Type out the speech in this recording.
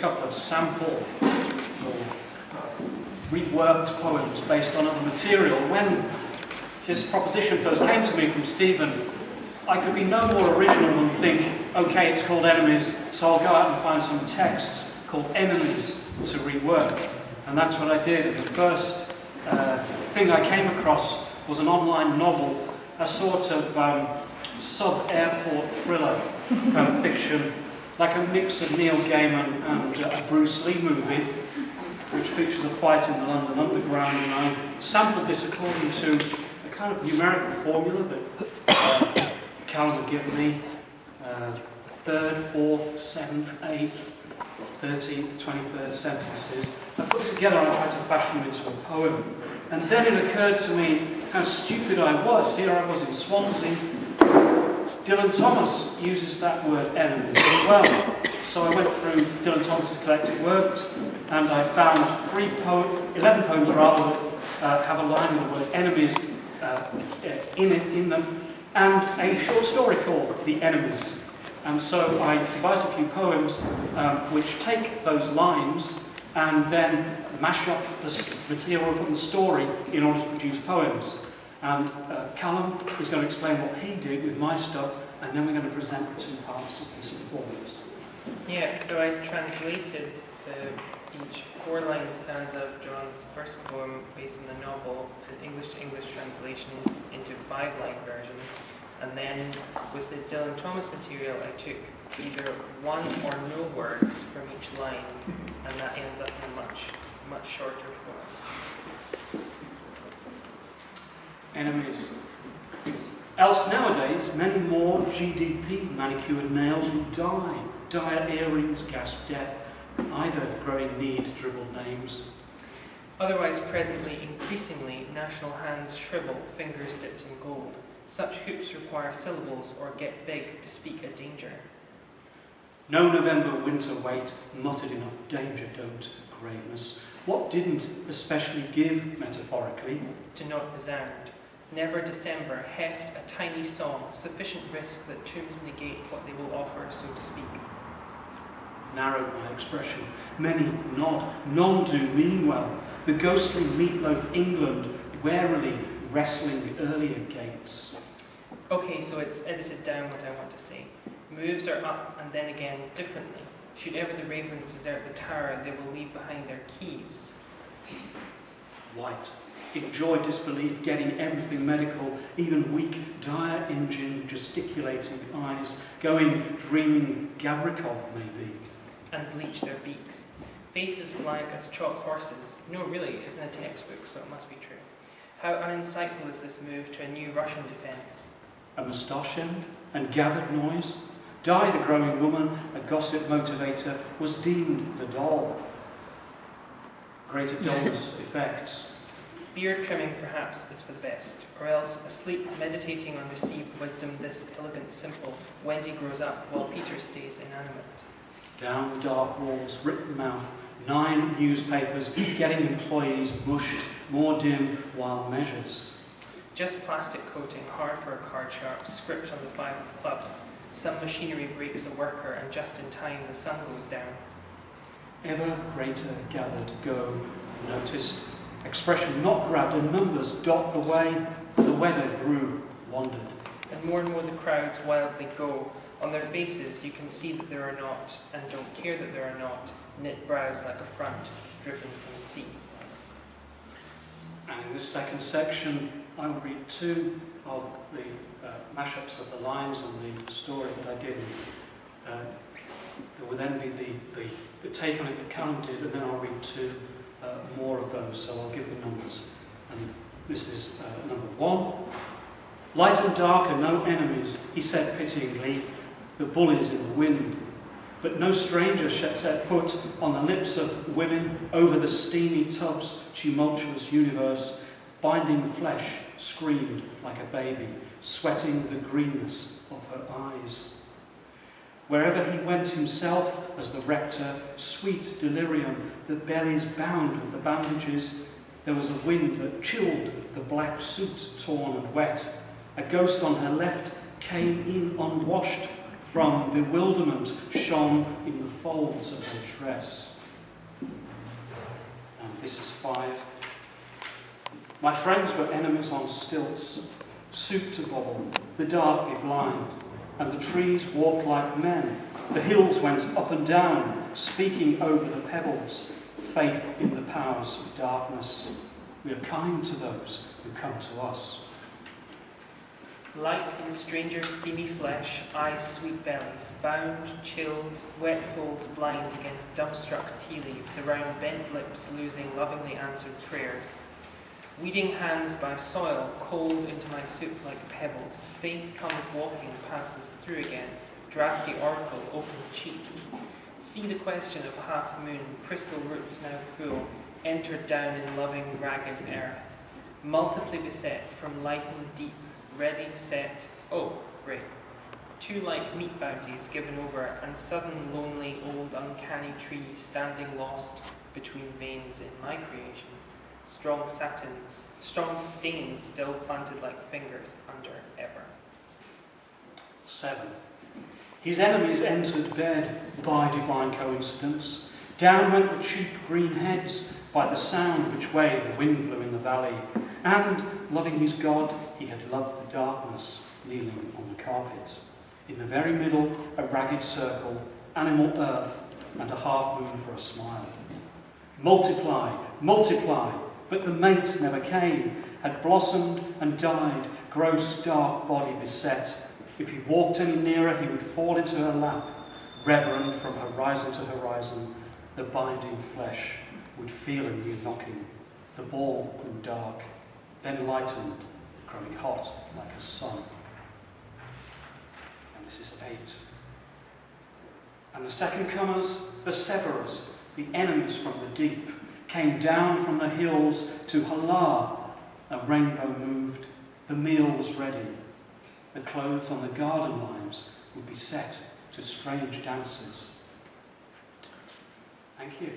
couple of sample or reworked poems based on other material. When this proposition first came to me from Stephen, I could be no more original than think, okay, it's called Enemies, so I'll go out and find some texts called Enemies to rework. And that's what I did. And the first thing I came across was an online novel, a sort of sub-airport thriller kind of fiction, like a mix of Neil Gaiman and a Bruce Lee movie, which features a fight in the London Underground. And I sampled this according to a kind of numerical formula that Calum had given me, 3rd, 4th, 7th, 8th, 13th, 23rd sentences. I put together and I tried to fashion them into a poem. And then it occurred to me how stupid I was. Here I was in Swansea. Dylan Thomas uses that word enemies as well. So I went through Dylan Thomas's collected works and I found 11 poems rather that have a line with the word enemies in them, and a short story called The Enemies. And so I devised a few poems which take those lines and then mash up the material from the story in order to produce poems. And Calum is going to explain what he did with my stuff, and then we're going to present the two parts of this performance. Yeah, so I translated each 4-line stanza of John's first poem based on the novel, an English-to-English translation into 5-line version. And then with the Dylan Thomas material, I took either one or no words from each line, and that ends up in a much shorter poem. Enemies. Else nowadays, many more GDP manicured nails will die. Dire earrings, gasp death, either growing need dribbled names. Otherwise, presently, increasingly, national hands shrivel, fingers dipped in gold. Such hoops require syllables or get big, bespeak a danger. No November winter wait, muttered enough danger don't, graveness. What didn't especially give, metaphorically? To not resound. Never December, heft a tiny song, sufficient risk that tombs negate what they will offer, so to speak. Narrowed my expression. Many nod, none do mean well. The ghostly meatloaf England, warily wrestling earlier gates. Okay, so it's edited down what I want to say. Moves are up and then again differently. Should ever the ravens desert the tower, they will leave behind their keys. White. Enjoy disbelief, getting everything medical, even weak, dire engine, gesticulating eyes, going, dreaming Gavrikov maybe. And bleach their beaks. Faces blank as chalk horses. No, really, it's in a textbook, so it must be true. How uninsightful is this move to a new Russian defence? A moustache end and gathered noise. Die the growing woman, a gossip motivator, was deemed the doll. Greater dullness effects. Beard trimming, perhaps, is for the best, or else asleep, meditating on received wisdom, this elegant simple, Wendy grows up while Peter stays inanimate. Down the dark walls, written mouth, 9 newspapers, getting employees mushed, more dim while measures. Just plastic coating, hard for a card sharp, script on the 5 of clubs. Some machinery breaks a worker, and just in time the sun goes down. Ever greater gathered go, noticed, expression not grabbed, and numbers dot the way, the weather grew, wandered. And more the crowds wildly go. On their faces you can see that there are not, and don't care that there are not, knit brows like a front, driven from sea. And in this second section, I will read 2 of the mashups of the lines and the story that I did. There will then be the take on it that Calum did, and then I'll read 2 more of those, so I'll give the numbers. And this is number 1. Light and dark are no enemies, he said pityingly, the bullies in the wind. But no stranger set foot on the lips of women over the steamy tub's tumultuous universe, binding flesh, screamed like a baby, sweating the greenness of her eyes. Wherever he went himself as the rector, sweet delirium, the bellies bound with the bandages, there was a wind that chilled the black suit torn and wet. A ghost on her left came in unwashed, from bewilderment shone in the folds of her dress. And this is 5. My friends were enemies on stilts, soup to bubble, the dark be blind, and the trees walked like men. The hills went up and down, speaking over the pebbles, faith in the powers of darkness. We are kind to those who come to us. Light in stranger steamy flesh, eyes sweet bellies, bound, chilled, wet folds blind against dumbstruck tea leaves, around bent lips losing lovingly answered prayers. Weeding hands by soil, cold into my soup like pebbles, faith cometh walking, passes through again, drafty oracle, open cheek. See the question of half moon, crystal roots now full, entered down in loving ragged earth, multiply beset from lightened deep, ready, set, oh, great. 2 like meat bounties given over, and sudden lonely old uncanny tree standing lost between veins in my creation. Strong satins, strong stains still planted like fingers under ever. 7. His enemies entered bed by divine coincidence. Down went the cheap green heads by the sound which way the wind blew in the valley. And, loving his God, he had loved the darkness, kneeling on the carpet. In the very middle, a ragged circle, animal earth, and a half moon for a smile. Multiply, multiply, but the mate never came, had blossomed and died, gross dark body beset. If he walked any nearer, he would fall into her lap, reverent from horizon to horizon. The binding flesh would feel a new knocking. The ball grew dark, then lightened, growing hot like a sun. And this is 8. And the second comers, the severers, the enemies from the deep, came down from the hills to Hala. A rainbow moved, the meal was ready. The clothes on the garden limes would be set to strange dances. Thank you.